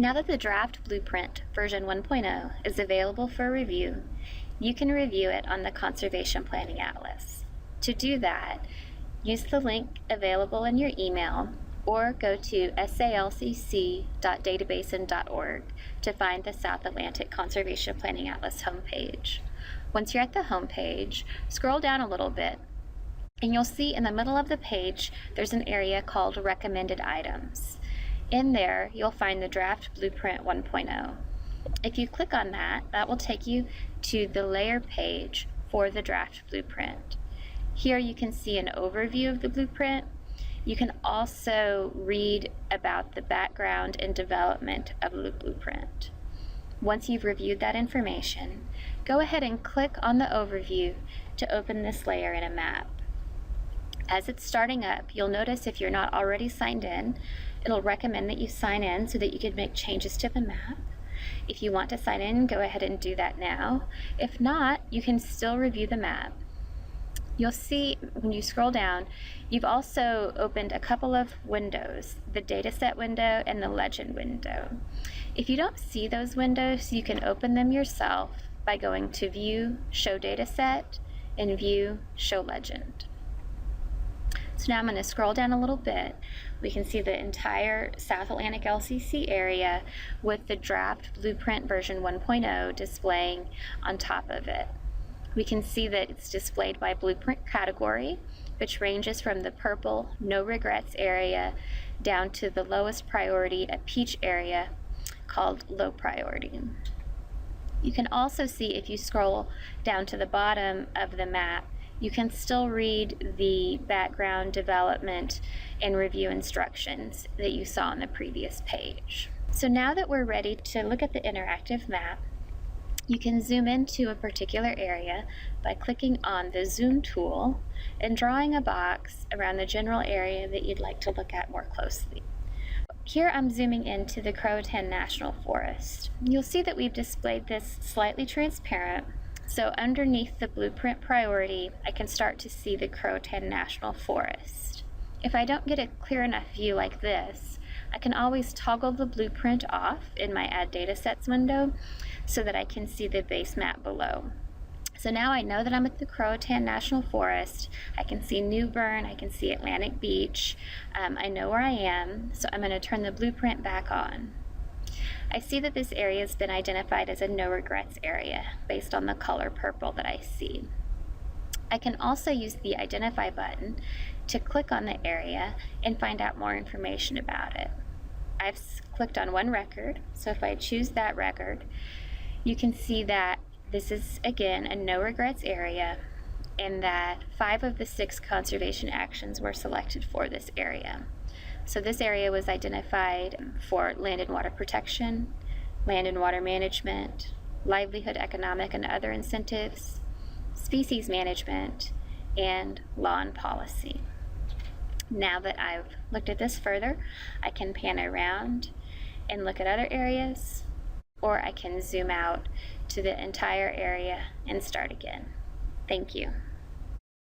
Now that the draft blueprint version 1.0 is available for review, you can review it on the Conservation Planning Atlas. To do that, use the link available in your email or go to salcc.databasin.org to find the South Atlantic Conservation Planning Atlas homepage. Once you're at the homepage, scroll down a little bit and you'll see in the middle of the page there's an area called Recommended Items. In there, you'll find the Draft Blueprint 1.0. If you click on that, that will take you to the layer page for the Draft Blueprint. Here you can see an overview of the blueprint. You can also read about the background and development of the blueprint. Once you've reviewed that information, go ahead and click on the overview to open this layer in a map. As it's starting up, you'll notice if you're not already signed in, it'll recommend that you sign in so that you can make changes to the map. If you want to sign in, go ahead and do that now. If not, you can still review the map. You'll see when you scroll down, you've also opened a couple of windows, the dataset window and the legend window. If you don't see those windows, you can open them yourself by going to View, Show Dataset, and View, Show Legend. So now I'm going to scroll down a little bit. We can see the entire South Atlantic LCC area with the draft blueprint version 1.0 displaying on top of it. We can see that it's displayed by blueprint category, which ranges from the purple no regrets area down to the lowest priority, a peach area called low priority. You can also see, if you scroll down to the bottom of the map, you can still read the background development and review instructions that you saw on the previous page. So now that we're ready to look at the interactive map, you can zoom into a particular area by clicking on the zoom tool and drawing a box around the general area that you'd like to look at more closely. Here I'm zooming into the Croatan National Forest. You'll see that we've displayed this slightly transparent. So underneath the blueprint priority, I can start to see the Croatan National Forest. If I don't get a clear enough view like this, I can always toggle the blueprint off in my Add Datasets window so that I can see the base map below. So now I know that I'm at the Croatan National Forest. I can see New Bern, I can see Atlantic Beach. I know where I am, so I'm going to turn the blueprint back on. I see that this area has been identified as a no regrets area based on the color purple that I see. I can also use the Identify button to click on the area and find out more information about it. I've clicked on one record, so if I choose that record, you can see that this is again a no regrets area and that 5 of the 6 conservation actions were selected for this area. So this area was identified for land and water protection, land and water management, livelihood, economic and other incentives, species management, and law and policy. Now that I've looked at this further, I can pan around and look at other areas, or I can zoom out to the entire area and start again. Thank you.